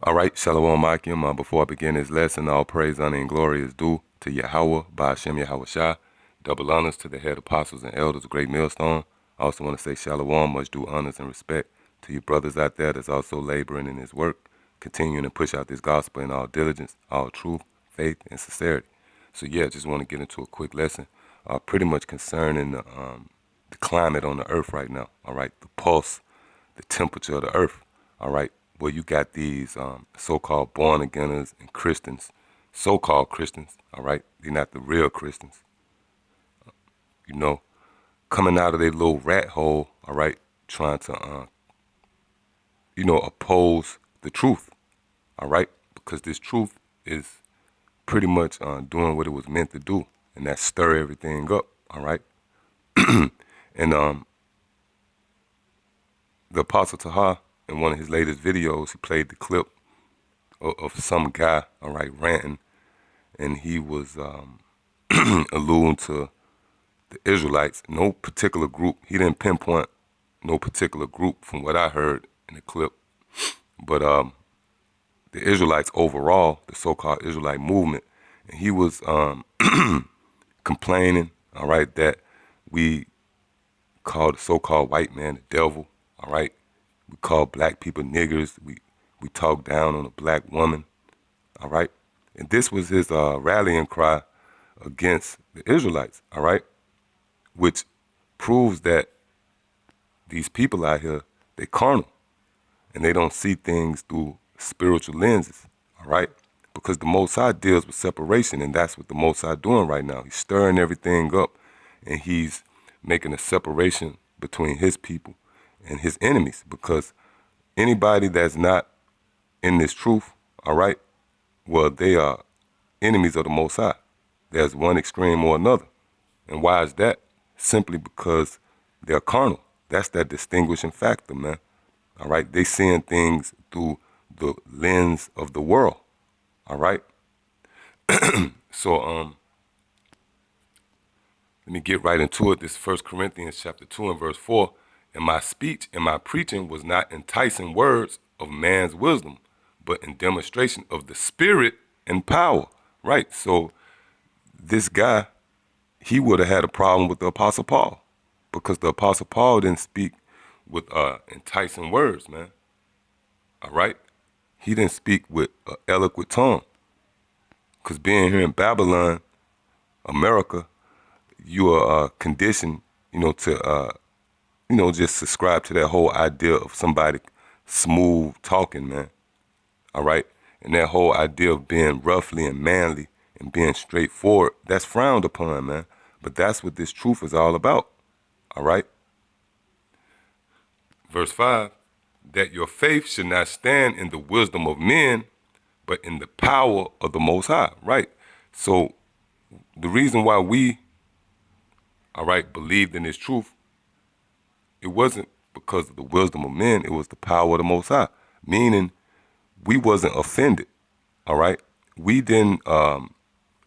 All right, Shalom Akim. Before I begin this lesson, all praise, honor, and glory is due to Yahweh, Ba'ashem Yahweh Shah. Double honors to the head apostles and elders of Great Millstone. I also want to say Shalom, much due honors and respect to you brothers out there that's also laboring in his work, continuing to push out this gospel in all diligence, all truth, faith, and sincerity. So yeah, just want to get into a quick lesson, pretty much concerning the climate on the earth right now. All right, the pulse, the temperature of the earth. All right, where you got these so-called born againers and Christians, so-called Christians. All right, they're not the real Christians. You know, coming out of their little rat hole. All right, trying to oppose the truth. All right, because this truth is pretty much doing what it was meant to do, and that's stir everything up. All right, and the Apostle Taha, in one of his latest videos, he played the clip of some guy, all right, ranting, and he was alluding to the Israelites, no particular group. He didn't pinpoint no particular group from what I heard in the clip, but the Israelites overall, the so-called Israelite movement, and he was complaining, all right, that we call the so-called white man the devil, all right. We call black people niggers. We talk down on a black woman, all right. And this was his rallying cry against the Israelites, all right, which proves that these people out here, they carnal, and they don't see things through spiritual lenses, all right? Because the Most High deals with separation, and that's what the Most High doing right now. He's stirring everything up, and he's making a separation between his people and his enemies, because anybody that's not in this truth, all right, well, they are enemies of the Most High. There's one extreme or another. And why is that? Simply because they're carnal. That's that distinguishing factor, man. All right, they seeing things through the lens of the world. All right. So let me get right into it. This 1 Corinthians chapter 2 and verse 4. And my speech and my preaching was not enticing words of man's wisdom, but in demonstration of the Spirit and power. Right. So this guy, he would have had a problem with the Apostle Paul, because the Apostle Paul didn't speak with enticing words, man. All right? He didn't speak with an eloquent tongue. Because being here in Babylon, America, you are conditioned, to, just subscribe to that whole idea of somebody smooth talking, man. All right? And that whole idea of being roughly and manly and being straightforward, that's frowned upon, man. But that's what this truth is all about. All right? Verse 5, that your faith should not stand in the wisdom of men, but in the power of the Most High, right? So the reason why we, all right, believed in this truth, it wasn't because of the wisdom of men, it was the power of the Most High, meaning we wasn't offended, all right? We didn't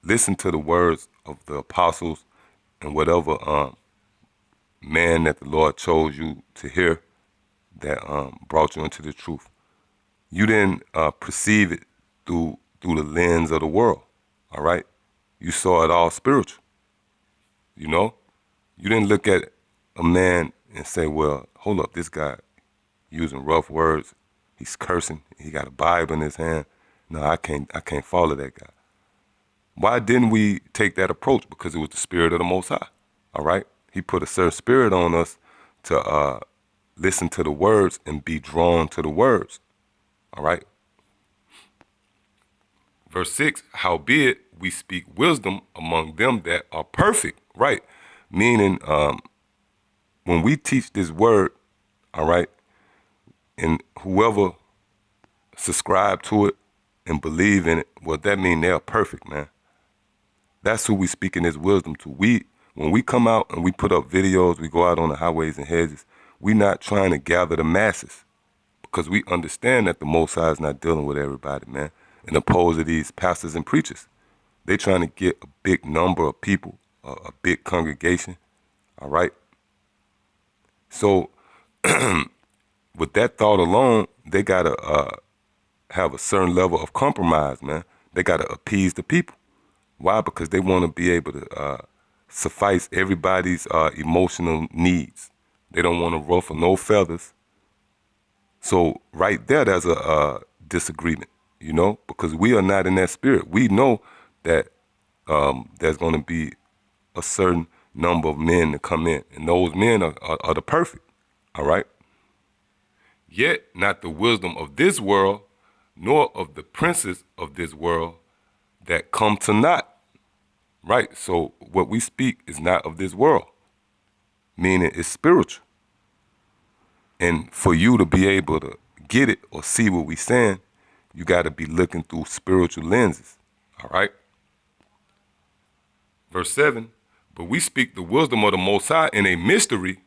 listen to the words of the apostles and whatever man that the Lord chose you to hear that brought you into the truth. You didn't perceive it through the lens of the world, all right? You saw it all spiritual, you know? You didn't look at a man and say, well, hold up, this guy using rough words, he's cursing, he got a Bible in his hand. No, I can't follow that guy. Why didn't we take that approach? Because it was the Spirit of the Most High, all right? He put a certain spirit on us to listen to the words and be drawn to the words, all right? Verse 6, howbeit we speak wisdom among them that are perfect, right? Meaning when we teach this word, all right, and whoever subscribe to it and believe in it, well, that means they are perfect, man. That's who we speaking this wisdom to. When we come out and we put up videos, we go out on the highways and hedges, we not trying to gather the masses, because we understand that the Most High is not dealing with everybody, man. And opposed to these pastors and preachers, they trying to get a big number of people, a big congregation, all right? So with that thought alone, they got to have a certain level of compromise, man. They got to appease the people. Why? Because they want to be able to suffice everybody's emotional needs. They don't want to ruffle no feathers. So right there, there's a disagreement, you know, because we are not in that spirit. We know that there's going to be a certain number of men to come in, and those men are the perfect, all right? Yet not the wisdom of this world, nor of the princes of this world that come to naught, right? So what we speak is not of this world, meaning it's spiritual. And for you to be able to get it or see what we saying, you got to be looking through spiritual lenses, all right? Verse 7, but we speak the wisdom of the Most High in a mystery,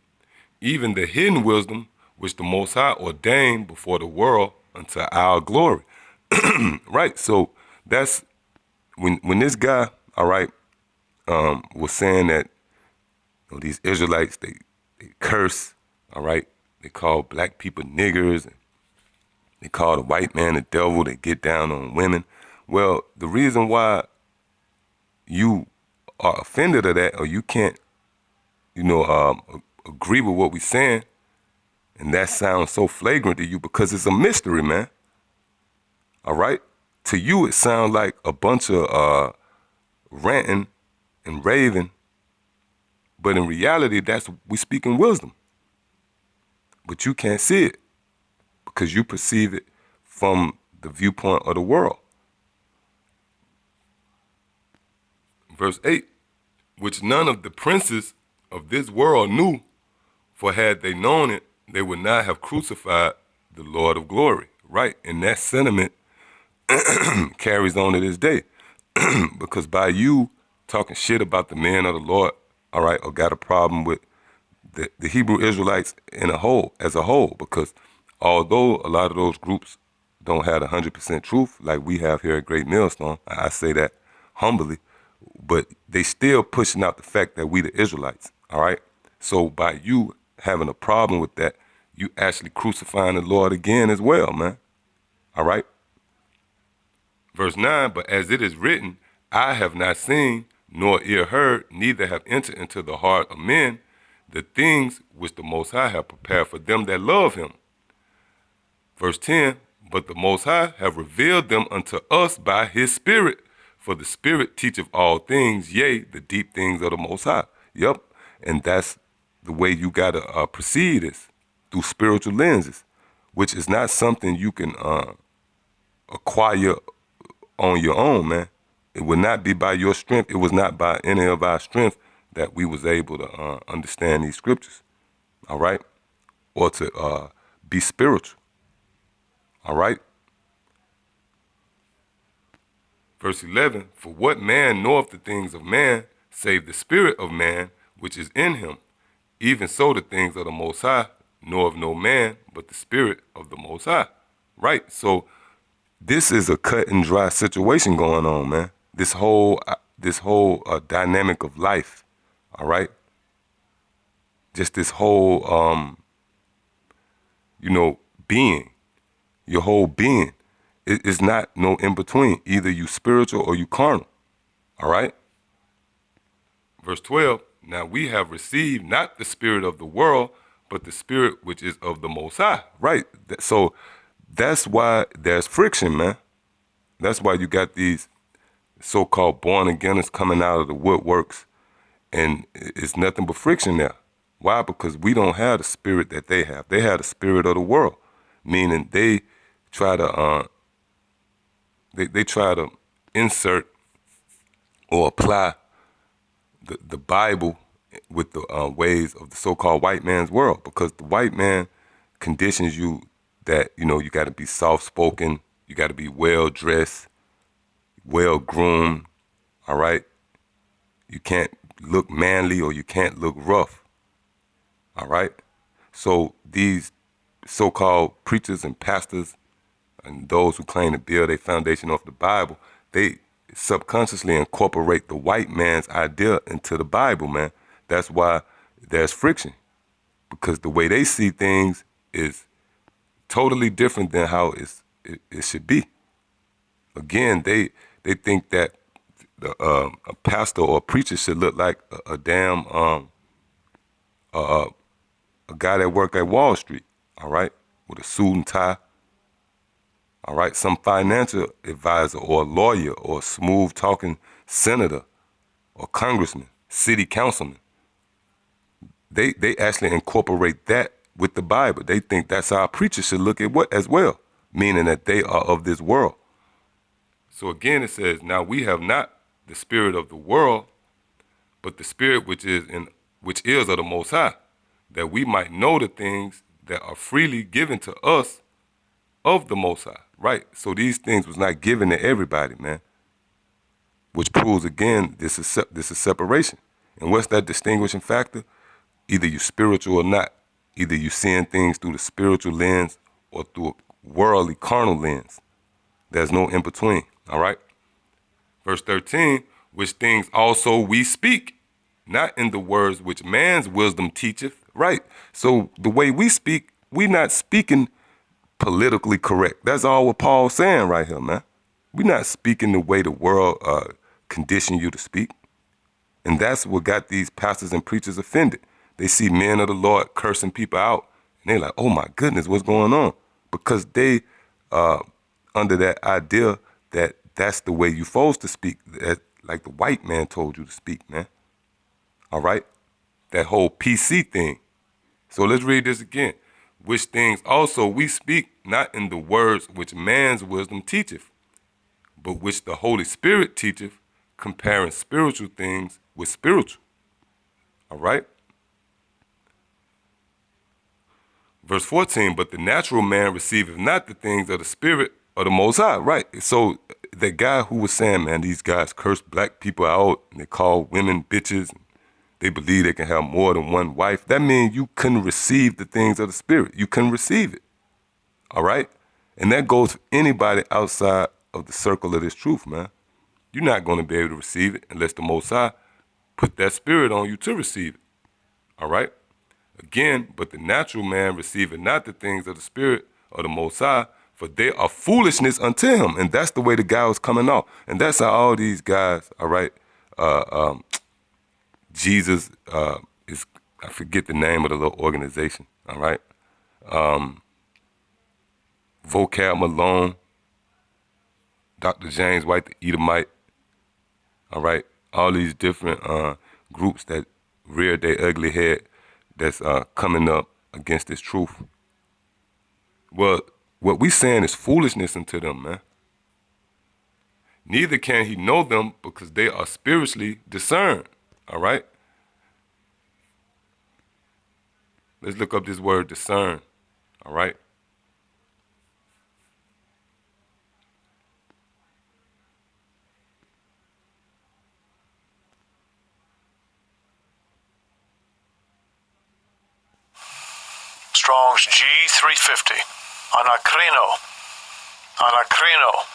even the hidden wisdom which the Most High ordained before the world unto our glory. Right, so that's when this guy, all right, was saying that, you know, these Israelites, they curse, all right, they call black people niggers, and they call the white man the devil, they get down on women. Well, the reason why you are offended of that, or you can't, you know, agree with what we're saying, and that sounds so flagrant to you because it's a mystery, man. All right? To you, it sounds like a bunch of ranting and raving, but in reality, we speaking wisdom. But you can't see it because you perceive it from the viewpoint of the world. Verse 8, which none of the princes of this world knew, for had they known it, they would not have crucified the Lord of glory, right? And that sentiment carries on to this day. Because by you talking shit about the men of the Lord, all right, or got a problem with the Hebrew Israelites as a whole, because although a lot of those groups don't have 100% truth like we have here at Great Millstone, I say that humbly, but they still pushing out the fact that we the Israelites, all right? So by you having a problem with that, you actually crucifying the Lord again as well, man, all right? Verse 9, but as it is written, I have not seen, nor ear heard, neither have entered into the heart of men the things which the Most High have prepared for them that love him. Verse 10, but the Most High have revealed them unto us by his Spirit, for the Spirit teacheth all things, yea, the deep things of the Most High. Yep, and that's the way you got to proceed is through spiritual lenses, which is not something you can acquire on your own, man. It would not be by your strength. It was not by any of our strength that we was able to understand these scriptures, all right? Or to be spiritual, all right? Verse 11, for what man knoweth the things of man, save the spirit of man which is in him? Even so the things of the Most High knoweth no man but the Spirit of the Most High, right? So this is a cut and dry situation going on, man. This whole dynamic of life, all right? Just this whole, being, your whole being. It's not no in between. Either you spiritual or you carnal, all right? Verse 12, now we have received not the spirit of the world, but the Spirit which is of the Most High, right? So that's why there's friction, man. That's why you got these so-called born-againers coming out of the woodworks, and it's nothing but friction there. Why? Because we don't have the spirit that they have. They have the spirit of the world, meaning they try to they try to insert or apply the Bible with the ways of the so-called white man's world, because the white man conditions you that, you got to be soft-spoken, you got to be well-dressed, well-groomed, all right? You can't look manly or you can't look rough, all right? So these so-called preachers and pastors and those who claim to build a foundation off the Bible, they subconsciously incorporate the white man's idea into the Bible, man. That's why there's friction, because the way they see things is totally different than how it should be. Again, they think that a pastor or a preacher should look like a damn a guy that worked at Wall Street, all right, with a suit and tie, all right, some financial advisor or a lawyer or a smooth talking senator or congressman, city councilman. They actually incorporate that with the Bible. They think that's how a preacher should look at what as well, meaning that they are of this world. So again, it says, now we have not the spirit of the world, but the spirit which is of the Most High, that we might know the things that are freely given to us of the Most High. Right. So these things was not given to everybody, man. Which proves again this is separation. And what's that distinguishing factor? Either you spiritual or not. Either you seeing things through the spiritual lens or through a worldly carnal lens. There's no in between. All right. Verse 13, which things also we speak, not in the words which man's wisdom teacheth. Right. So the way we speak, we not speaking politically correct. That's all what Paul's saying right here, man. We're not speaking the way the world conditioned you to speak. And that's what got these pastors and preachers offended. They see men of the Lord cursing people out, and they're like, oh my goodness, what's going on? Because they under that idea that that's the way you're supposed to speak, that, like the white man told you to speak, man. All right? That whole PC thing. So let's read this again. Which things also we speak, not in the words which man's wisdom teacheth, but which the Holy Spirit teacheth, comparing spiritual things with spiritual. All right? Verse 14, but the natural man receiveth not the things of the Spirit of the Most High. Right. So that guy who was saying, man, these guys curse black people out and they call women bitches. And they believe they can have more than one wife. That means you couldn't receive the things of the Spirit. You couldn't receive it. All right? And that goes for anybody outside of the circle of this truth, man. You're not going to be able to receive it unless the Most High put that spirit on you to receive it. All right? Again, but the natural man receiveth not the things of the Spirit of the Most High, for they are foolishness unto him. And that's the way the guy was coming off. And that's how all these guys, all right, Jesus is, I forget the name of the little organization, all right? Vocab Malone, Dr. James White, the Edomite, all right? All these different groups that reared their ugly head that's coming up against this truth. Well, what we saying is foolishness unto them, man. Neither can he know them because they are spiritually discerned, all right? Let's look up this word discern, all right? Strong's G350. Anakrino.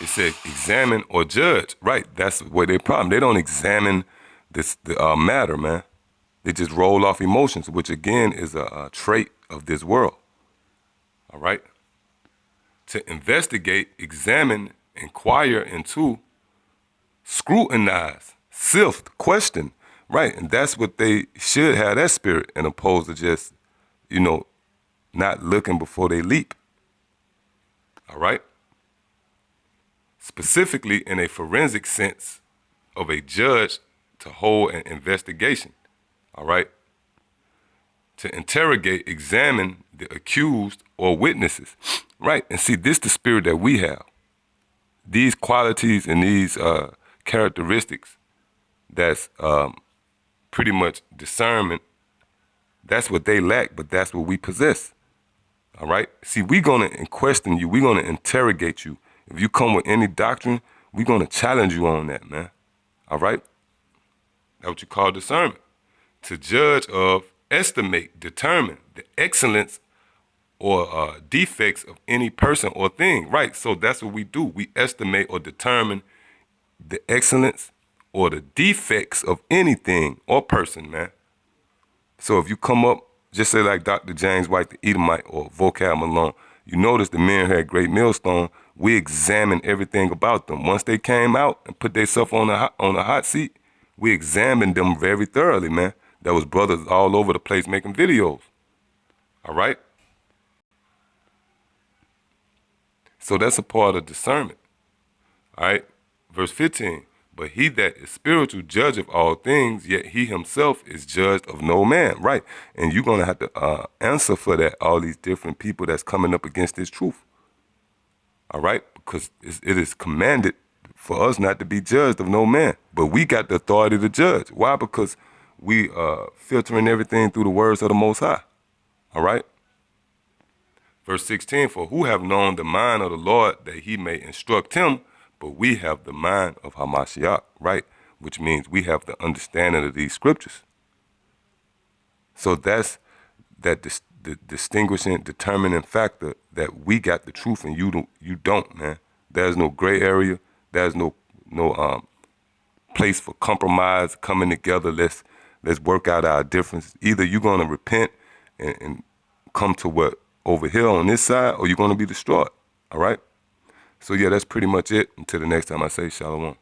It said examine or judge. Right, that's what their problem. They don't examine the matter, man. They just roll off emotions, which again is a trait of this world. All right? To investigate, examine, inquire into, scrutinize, sift, question. Right, and that's what they should have, that spirit, and opposed to just, not looking before they leap. All right? Specifically in a forensic sense of a judge to hold an investigation. All right? To interrogate, examine the accused or witnesses. Right? And see, this is the spirit that we have. These qualities and these characteristics that's pretty much discernment, that's what they lack, but that's what we possess. All right? See, we're going to question you. We're going to interrogate you. If you come with any doctrine, we're going to challenge you on that, man. All right? That's what you call discernment. To judge of, estimate, determine the excellence or defects of any person or thing. Right? So that's what we do. We estimate or determine the excellence or the defects of anything or person, man. So if you come up, just say like Dr. James White, the Edomite, or Vocab Malone, you notice the men who had Great Millstone we examined everything about them. Once they came out and put themselves on the hot seat, we examined them very thoroughly, man. There was brothers all over the place making videos. All right? So that's a part of discernment. All right? Verse 15. But he that is spiritual judgeth all things, yet he himself is judged of no man. Right? And you're going to have to answer for that, all these different people that's coming up against this truth. All right? Because it is commanded for us not to be judged of no man. But we got the authority to judge. Why? Because we filtering everything through the words of the Most High. All right? Verse 16, for who have known the mind of the Lord that he may instruct him, but we have the mind of Hamashiach, right? Which means we have the understanding of these scriptures. So that's the distinguishing, determining factor that we got the truth and you don't, man. There's no gray area. There's no place for compromise, coming together. Let's work out our differences. Either you're going to repent and come to what over here on this side, or you're going to be destroyed. All right? So, yeah, that's pretty much it. Until the next time I say shalom.